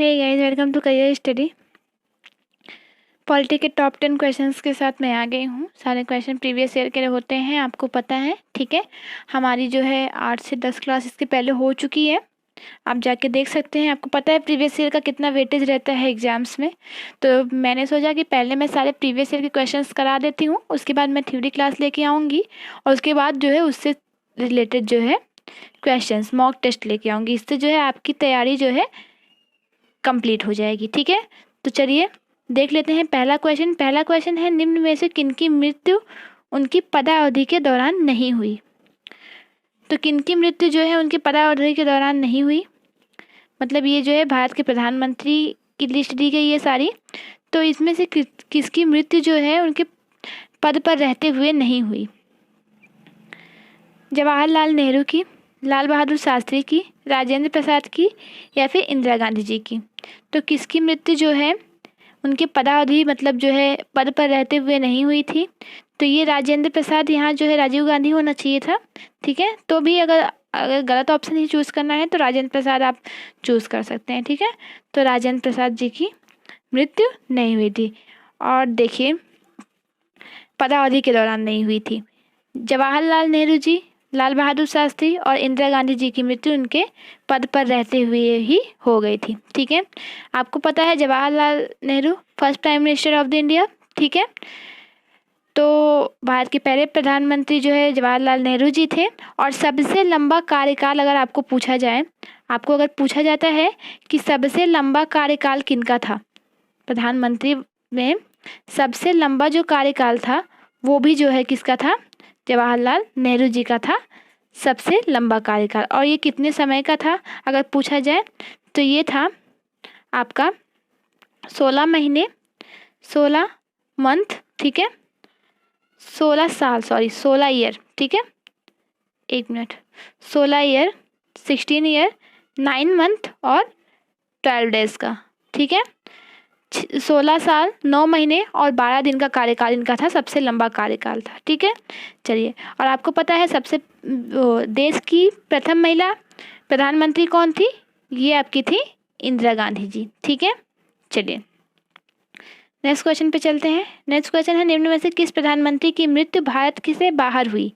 Hey guys, welcome to career study. Polity के top 10 questions के साथ मैं आ गई हूँ। सारे क्वेश्चन प्रीवियस ईयर के होते हैं, आपको पता है, ठीक है। हमारी जो है 8 से 10 क्लास इसके पहले हो चुकी है, आप जाके देख सकते हैं। आपको पता है प्रीवियस ईयर का कितना वेटेज रहता है एग्जाम्स में, तो मैंने सोचा कि पहले मैं सारे प्रीवियस ईयर के क्वेश्चंस करा देती हूँ, उसके बाद मैं थ्योरी क्लास लेके आऊँगी और उसके बाद जो है उससे रिलेटेड जो है क्वेश्चंस मॉक टेस्ट लेके आऊँगी। इससे जो है आपकी तैयारी जो है कंप्लीट हो जाएगी, ठीक है। तो चलिए देख लेते हैं पहला क्वेश्चन है, निम्न में से किनकी मृत्यु उनकी पदावधि के दौरान नहीं हुई। तो किनकी मृत्यु जो है उनकी पदावधि के दौरान नहीं हुई, मतलब ये जो है भारत के प्रधानमंत्री की लिस्ट दी गई है सारी। तो इसमें से किसकी मृत्यु जो है उनके पद पर रहते हुए नहीं हुई। जवाहरलाल नेहरू की, लाल बहादुर शास्त्री की, राजेंद्र प्रसाद की या फिर इंदिरा गांधी जी की। तो किसकी मृत्यु जो है उनके पदावधि मतलब जो है पद पर रहते हुए नहीं हुई थी। तो ये राजेंद्र प्रसाद, यहाँ जो है राजीव गांधी होना चाहिए था, ठीक है। तो भी अगर गलत ऑप्शन ही चूज़ करना है तो राजेंद्र प्रसाद आप चूज़ कर सकते हैं, ठीक है। तो राजेंद्र प्रसाद जी की मृत्यु नहीं हुई थी। और देखिए पदावधि के दौरान नहीं हुई थी। जवाहरलाल नेहरू जी, लाल बहादुर शास्त्री और इंदिरा गांधी जी की मृत्यु उनके पद पर रहते हुए ही हो गई थी, ठीक है। आपको पता है Jawaharlal Nehru first prime minister of the India, ठीक है। तो भारत के पहले प्रधानमंत्री जो है जवाहरलाल नेहरू जी थे। और सबसे लंबा कार्यकाल अगर आपको पूछा जाए, आपको अगर पूछा जाता है कि सबसे लंबा कार्यकाल किनका था प्रधानमंत्री में, सबसे लंबा जो कार्यकाल था वो भी जो है किसका था, जवाहरलाल नेहरू जी का था सबसे लंबा कार्यकाल। और ये कितने समय का था अगर पूछा जाए तो ये था आपका 16 महीने, 16 मंथ, ठीक है, 16 साल, 16 ईयर, ठीक है। 1 मिनट, 16 ईयर, 16 ईयर, 9 मंथ और 12 डेज का, ठीक है। 16 साल 9 महीने और 12 दिन का कार्यकाल इनका था, सबसे लंबा कार्यकाल था, ठीक है। चलिए, और आपको पता है सबसे देश की प्रथम महिला प्रधानमंत्री कौन थी, ये आपकी थी इंदिरा गांधी जी, ठीक है। चलिए नेक्स्ट क्वेश्चन पे चलते हैं। नेक्स्ट क्वेश्चन है, निम्न में से किस प्रधानमंत्री की मृत्यु भारत से बाहर हुई।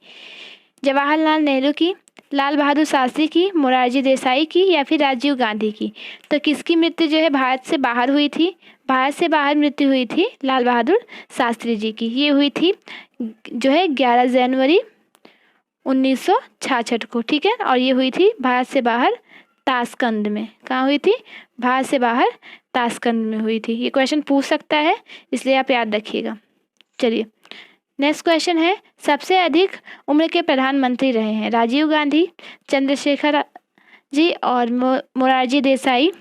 जवाहरलाल नेहरू की, लाल बहादुर शास्त्री की, मोरारजी देसाई की या फिर राजीव गांधी की। तो किसकी मृत्यु जो है भारत से बाहर हुई थी, भारत से बाहर मृत्यु हुई थी लाल बहादुर शास्त्री जी की। ये हुई थी जो है 11 जनवरी 1966 को, ठीक है। और ये हुई थी भारत से बाहर ताशकंद में। कहाँ हुई थी, भारत से बाहर ताशकंद में हुई थी। ये क्वेश्चन पूछ सकता है, इसलिए आप याद रखिएगा। चलिए नेक्स्ट क्वेश्चन है, सबसे अधिक उम्र के प्रधानमंत्री रहे हैं राजीव गांधी, चंद्रशेखर जी और मोरारजी देसाई,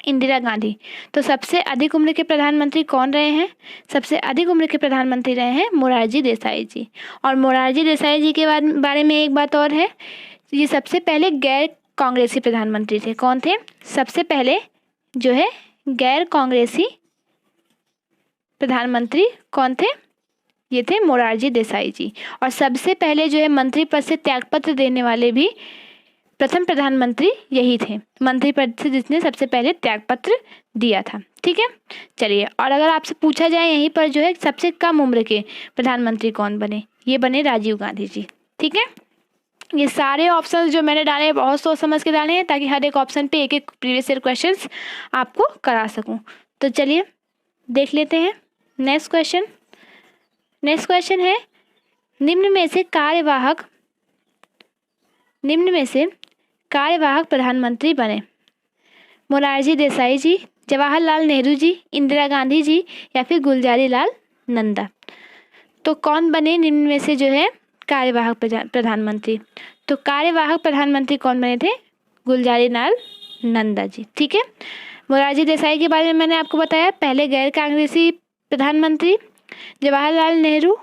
इंदिरा गांधी। तो सबसे अधिक उम्र के प्रधानमंत्री कौन रहे हैं, सबसे अधिक उम्र के प्रधानमंत्री रहे हैं मोरारजी देसाई जी। और मोरारजी देसाई जी के बारे में एक बात और है, ये सबसे पहले गैर कांग्रेसी प्रधानमंत्री थे। कौन थे, सबसे पहले जो है गैर कांग्रेसी प्रधानमंत्री कौन थे, ये थे मोरारजी देसाई जी। और सबसे पहले जो है मंत्री पद से त्यागपत्र देने वाले भी प्रथम प्रधानमंत्री यही थे, मंत्री पद से जिसने सबसे पहले त्यागपत्र दिया था, ठीक है। चलिए, और अगर आपसे पूछा जाए यहीं पर जो है सबसे कम उम्र के प्रधानमंत्री कौन बने, ये बने राजीव गांधी जी, ठीक है। ये सारे ऑप्शंस जो मैंने डाले हैं बहुत सोच समझ के डाले हैं, ताकि हर एक ऑप्शन पे एक एक प्रीवियस ईयर क्वेश्चंस आपको करा सकूं। तो चलिए देख लेते हैं नेक्स्ट क्वेश्चन। नेक्स्ट क्वेश्चन है, निम्न में से कार्यवाहक प्रधानमंत्री बने मोरारजी देसाई जी, जवाहरलाल नेहरू जी, इंदिरा गांधी जी या फिर गुलजारी लाल नंदा। तो कौन बने निम्न में से जो है कार्यवाहक प्रधानमंत्री। तो कार्यवाहक प्रधानमंत्री कौन बने थे, गुलजारी लाल नंदा जी, ठीक है। मोरारजी देसाई के बारे में मैंने आपको बताया, पहले गैर कांग्रेसी प्रधानमंत्री। जवाहरलाल नेहरू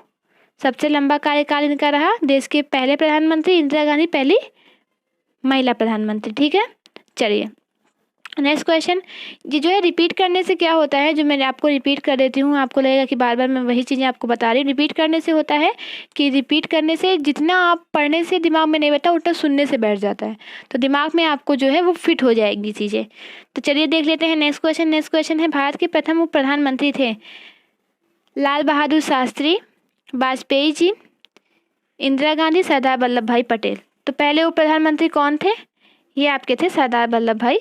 सबसे लंबा कार्यकाल इनका रहा, देश के पहले प्रधानमंत्री। इंदिरा गांधी पहली महिला प्रधानमंत्री, ठीक है। चलिए नेक्स्ट क्वेश्चन, ये जो है रिपीट करने से क्या होता है, जो मैंने आपको रिपीट कर देती हूँ, आपको लगेगा कि बार बार मैं वही चीज़ें आपको बता रही हूँ। रिपीट करने से होता है कि रिपीट करने से जितना आप पढ़ने से दिमाग में नहीं बैठता, उतना सुनने से बैठ जाता है, तो दिमाग में आपको जो है वो फिट हो जाएगी चीज़ें। तो चलिए देख लेते हैं नेक्स्ट क्वेश्चन। नेक्स्ट क्वेश्चन है, भारत के प्रथम उप प्रधानमंत्री थे लाल बहादुर शास्त्री, वाजपेयी जी, इंदिरा गांधी, सरदार वल्लभ भाई पटेल। तो पहले उप प्रधानमंत्री कौन थे? ये आपके थे सरदार वल्लभ भाई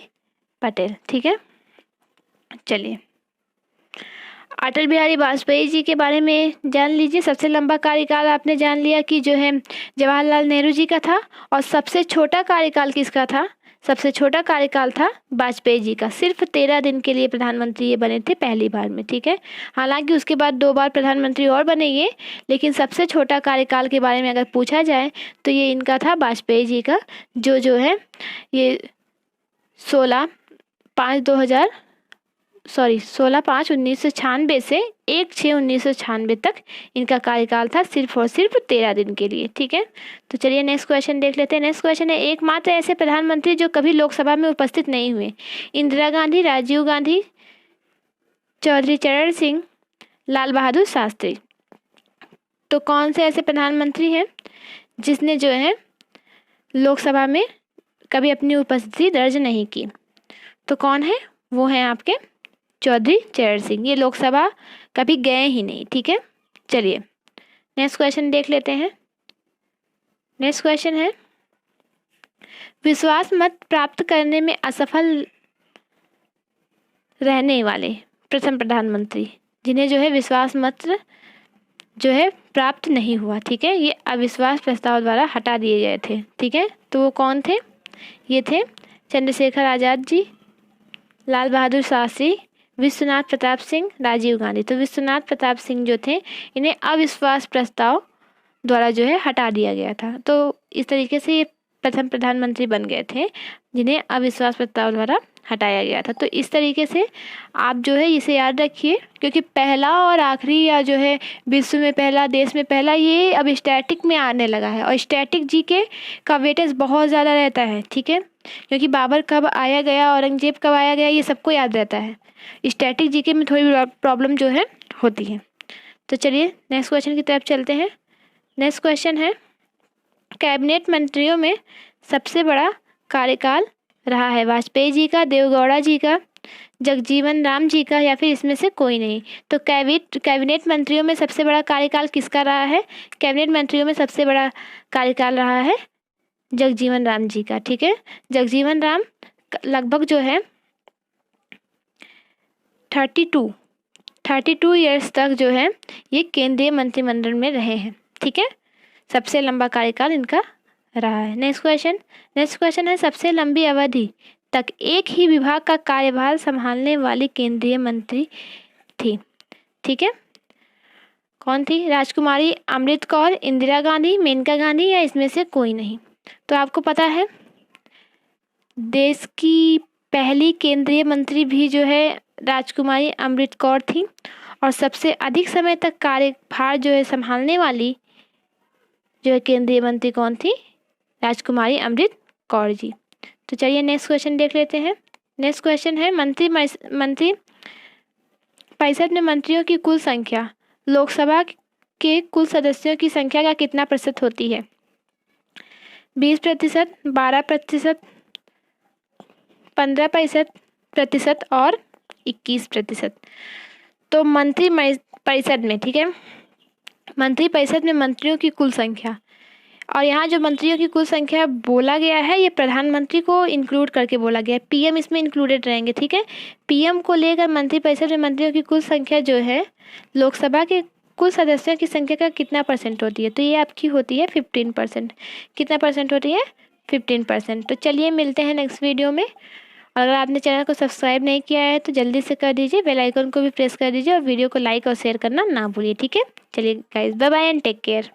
पटेल। ठीक है, चलिए अटल बिहारी वाजपेयी जी के बारे में जान लीजिए। सबसे लंबा कार्यकाल आपने जान लिया कि जो है जवाहरलाल नेहरू जी का था, और सबसे छोटा कार्यकाल किसका था? सबसे छोटा कार्यकाल था वाजपेयी जी का। सिर्फ 13 दिन के लिए प्रधानमंत्री ये बने थे पहली बार में। ठीक है, हालांकि उसके बाद 2 बार प्रधानमंत्री और बने ये, लेकिन सबसे छोटा कार्यकाल के बारे में अगर पूछा जाए तो ये इनका था, वाजपेयी जी का, जो है ये 16/5/1996 से 1/6/1996 तक इनका कार्यकाल था, सिर्फ और सिर्फ 13 दिन के लिए। ठीक है, तो चलिए नेक्स्ट क्वेश्चन देख लेते हैं। नेक्स्ट क्वेश्चन है, एकमात्र ऐसे प्रधानमंत्री जो कभी लोकसभा में उपस्थित नहीं हुए? इंदिरा गांधी, राजीव गांधी, चौधरी चरण सिंह, लाल बहादुर शास्त्री। तो कौन से ऐसे प्रधानमंत्री हैं जिसने जो है लोकसभा में कभी अपनी उपस्थिति दर्ज नहीं की? तो कौन है? वो हैं आपके चौधरी चरण सिंह। ये लोकसभा कभी गए ही नहीं। ठीक है, चलिए नेक्स्ट क्वेश्चन देख लेते हैं। नेक्स्ट क्वेश्चन है, विश्वास मत प्राप्त करने में असफल रहने वाले प्रथम प्रधानमंत्री, जिन्हें जो है विश्वास मत जो है प्राप्त नहीं हुआ। ठीक है, ये अविश्वास प्रस्ताव द्वारा हटा दिए गए थे। ठीक है, तो वो कौन थे? ये थे चंद्रशेखर आज़ाद जी, लाल बहादुर शास्त्री, विश्वनाथ प्रताप सिंह, राजीव गांधी। तो विश्वनाथ प्रताप सिंह जो थे, इन्हें अविश्वास प्रस्ताव द्वारा जो है हटा दिया गया था। तो इस तरीके से ये प्रथम प्रधानमंत्री बन गए थे जिन्हें अविश्वास प्रस्ताव द्वारा हटाया गया था। तो इस तरीके से आप जो है इसे याद रखिए, क्योंकि पहला और आखिरी या जो है विश्व में पहला, देश में पहला, ये अब स्टैटिक में आने लगा है, और स्टैटिक जीके का वेटेज बहुत ज़्यादा रहता है। ठीक है, क्योंकि बाबर कब आया गया, औरंगजेब कब आया गया, ये सबको याद रहता है। स्टैटिक जीके में थोड़ी प्रॉब्लम जो है होती है। तो चलिए नेक्स्ट क्वेश्चन की तरफ चलते हैं। नेक्स्ट क्वेश्चन है, कैबिनेट मंत्रियों में सबसे बड़ा कार्यकाल रहा है वाजपेयी जी का, देवेगौड़ा जी का, जगजीवन राम जी का, या फिर इसमें से कोई नहीं? तो कैबिनेट मंत्रियों में सबसे बड़ा कार्यकाल किसका रहा है? कैबिनेट मंत्रियों में सबसे बड़ा कार्यकाल रहा है जगजीवन राम जी का। ठीक है, जगजीवन राम लगभग जो है 32 ईयर्स तक जो है ये केंद्रीय मंत्रिमंडल में रहे हैं। ठीक है, सबसे लंबा कार्यकाल इनका रहा है। नेक्स्ट क्वेश्चन है, सबसे लंबी अवधि तक एक ही विभाग का कार्यभार संभालने वाली केंद्रीय मंत्री थी। ठीक है, कौन थी? राजकुमारी अमृत कौर, इंदिरा गांधी, मेनका गांधी, या इसमें से कोई नहीं? तो आपको पता है देश की पहली केंद्रीय मंत्री भी जो है राजकुमारी अमृत कौर थी, और सबसे अधिक समय तक कार्यभार जो है संभालने वाली जो है केंद्रीय मंत्री कौन थी? राजकुमारी अमृत कौर जी। तो चलिए नेक्स्ट क्वेश्चन देख लेते हैं। नेक्स्ट क्वेश्चन है, मंत्री परिषद में मंत्रियों की कुल संख्या लोकसभा के कुल सदस्यों की संख्या का कितना प्रतिशत होती है? 20%, 12%, 15% और 21%। तो मंत्री परिषद में, ठीक है, मंत्री परिषद में मंत्रियों की कुल संख्या, और यहाँ जो मंत्रियों की कुल संख्या बोला गया है ये प्रधानमंत्री को इंक्लूड करके बोला गया है, पीएम इसमें इंक्लूडेड रहेंगे। ठीक है, पीएम को लेकर मंत्री परिषद में मंत्रियों की कुल संख्या जो है लोकसभा के कुल सदस्यों की संख्या का कितना परसेंट होती है? तो ये आपकी होती है 15%। कितना परसेंट होती है? 15%। तो चलिए मिलते हैं नेक्स्ट वीडियो में। अगर आपने चैनल को सब्सक्राइब नहीं किया है तो जल्दी से कर दीजिए, बेल आइकन को भी प्रेस कर दीजिए, और वीडियो को लाइक और शेयर करना ना भूलिए। ठीक है, चलिए guys, bye bye and take care.